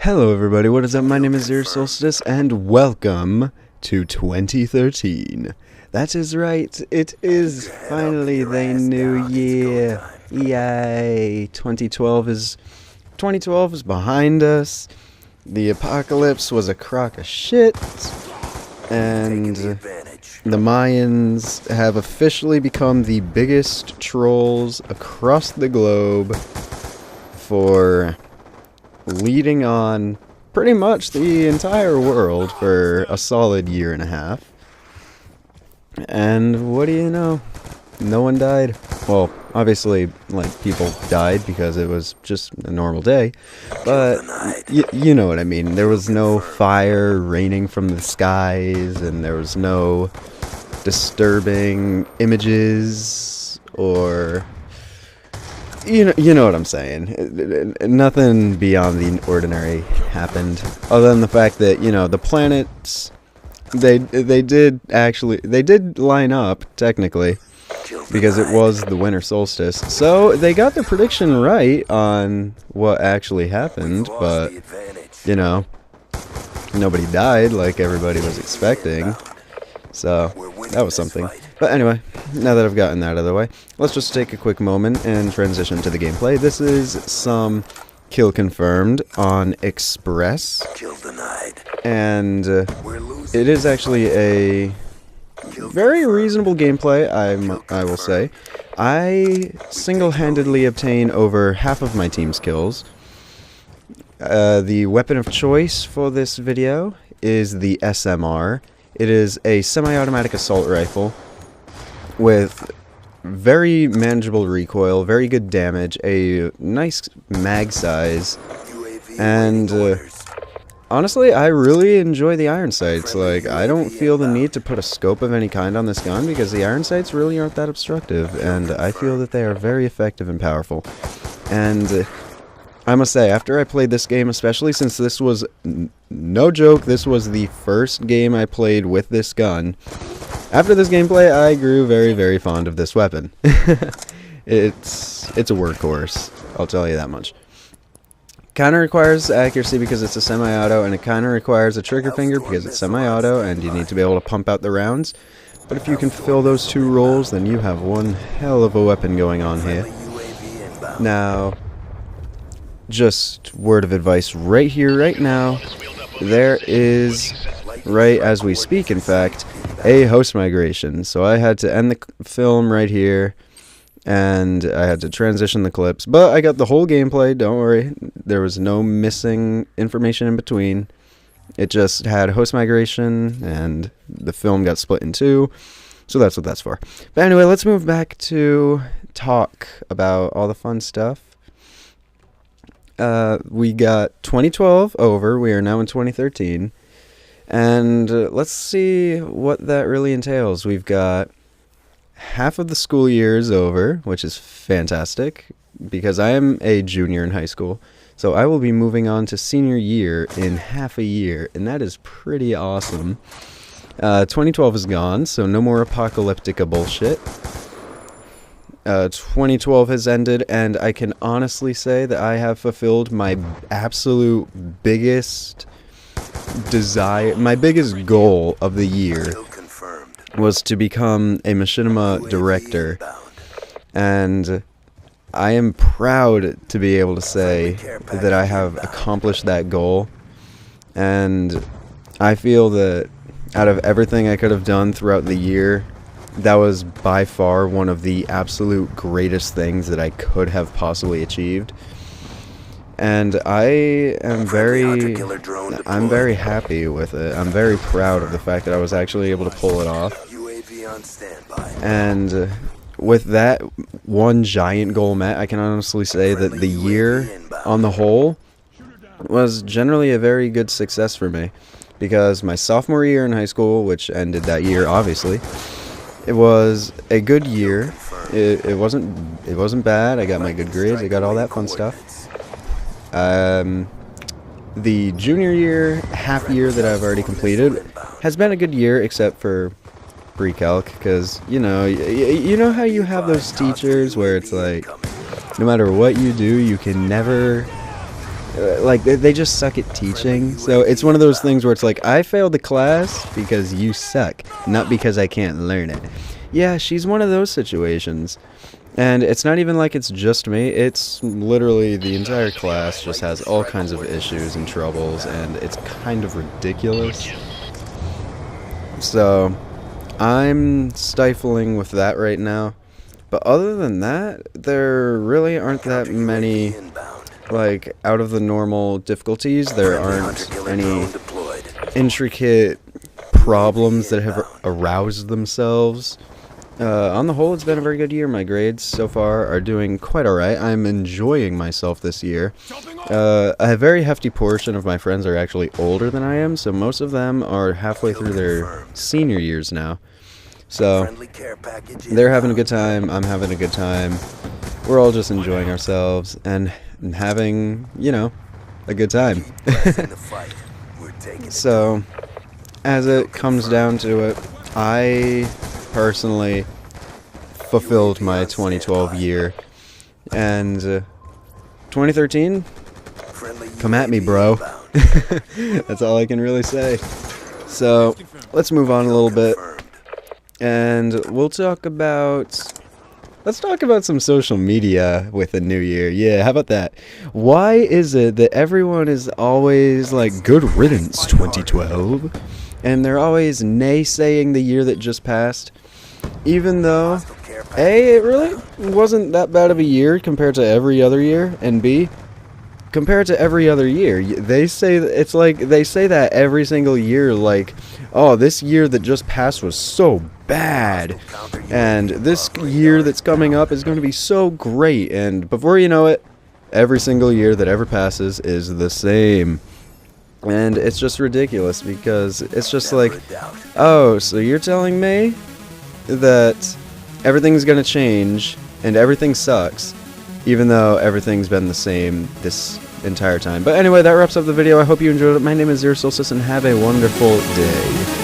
Hello everybody, what is up? My name is Zero Solstice and welcome to 2013. That is right, it is finally the new year. Yay! 2012 is behind us. The apocalypse was a crock of shit. And the Mayans have officially become the biggest trolls across the globe for leading on pretty much the entire world for a solid year and a half. And what do you know? No one died. Well, obviously, like, people died because it was just a normal day. But, you know what I mean. There was no fire raining from the skies, and there was no disturbing images, or... You know what I'm saying. Nothing beyond the ordinary happened, other than the fact that, you know, the planets, they did line up, technically, because it was the winter solstice. So they got the prediction right on what actually happened, but, you know, nobody died like everybody was expecting. So that was something. But anyway, now that I've gotten that out of the way, let's just take a quick moment and transition to the gameplay. This is some kill confirmed on Express, and it is actually a very reasonable gameplay, I will say. I single-handedly obtain over half of my team's kills. The weapon of choice for this video is the SMR. It is a semi-automatic assault rifle with very manageable recoil, very good damage, a nice mag size, and honestly, I really enjoy the iron sights. Like, I don't feel the need to put a scope of any kind on this gun because the iron sights really aren't that obstructive, and I feel that they are very effective and powerful. And I must say, after I played this game, especially since this was, no joke, this was the first game I played with this gun, after this gameplay, I grew very, very fond of this weapon. It's a workhorse, I'll tell you that much. Kinda requires accuracy because it's a semi-auto, and it kinda requires a trigger finger because it's semi-auto, and you need to be able to pump out the rounds. But if you can fulfill those two roles, then you have one hell of a weapon going on here. Now, just word of advice right here, right now, there is, right as we speak in fact, a host migration. So I had to end the film right here, and I had to transition the clips, but I got the whole gameplay, don't worry. There was no missing information in between. It just had host migration, and the film got split in two, so that's what that's for. But anyway, let's move back to talk about all the fun stuff. We got 2012 over, we are now in 2013, and let's see what that really entails. We've got half of the school year is over, which is fantastic, because I am a junior in high school, so I will be moving on to senior year in half a year, and that is pretty awesome. 2012 is gone, so no more apocalyptica bullshit. 2012 has ended, and I can honestly say that I have fulfilled my absolute biggest desire, my biggest goal of the year was to become a machinima director, and I am proud to be able to say that I have accomplished that goal, and I feel that out of everything I could have done throughout the year, that was by far one of the absolute greatest things that I could have possibly achieved. And I am very happy with it. I'm very proud of the fact that I was actually able to pull it off. And with that one giant goal met, I can honestly say that the year on the whole was generally a very good success for me. Because my sophomore year in high school, which ended that year obviously, it was a good year. It wasn't bad. I got my good grades. I got all that fun stuff. The junior year, half year that I've already completed, has been a good year, except for pre-calc, because, you know how you have those teachers where it's like, no matter what you do, you can never like they just suck at teaching. So it's one of those things where it's like, I failed the class because you suck, not because I can't learn it. Yeah, she's one of those situations. And it's not even like it's just me, it's literally the entire class just has all kinds of issues and troubles, and it's kind of ridiculous. So I'm stifling with that right now. But other than that, there really aren't that many, like, out of the normal difficulties. There aren't any intricate problems that have aroused themselves. On the whole, it's been a very good year. My grades so far are doing quite alright. I'm enjoying myself this year. A very hefty portion of my friends are actually older than I am, so most of them are halfway through their senior years now. So they're having a good time, I'm having a good time. We're all just enjoying ourselves and having, you know, a good time. So, as it comes down to it, I personally fulfilled my 2012 year, and 2013, come at me, bro. That's all I can really say. So let's move on a little bit, and let's talk about some social media with the new year. Yeah, how about that? Why is it that everyone is always like, good riddance 2012, and they're always naysaying the year that just passed, even though A, it really wasn't that bad of a year compared to every other year, and B, compared to every other year, they say it's like they say that every single year, like, oh, this year that just passed was so bad, and this year that's coming up is going to be so great, and before you know it, every single year that ever passes is the same. And it's just ridiculous, because it's just like, oh, so you're telling me that everything's gonna change and everything sucks, even though everything's been the same this entire time. But anyway, that wraps up the video. I hope you enjoyed it. My name is Zero Solstice, and have a wonderful day.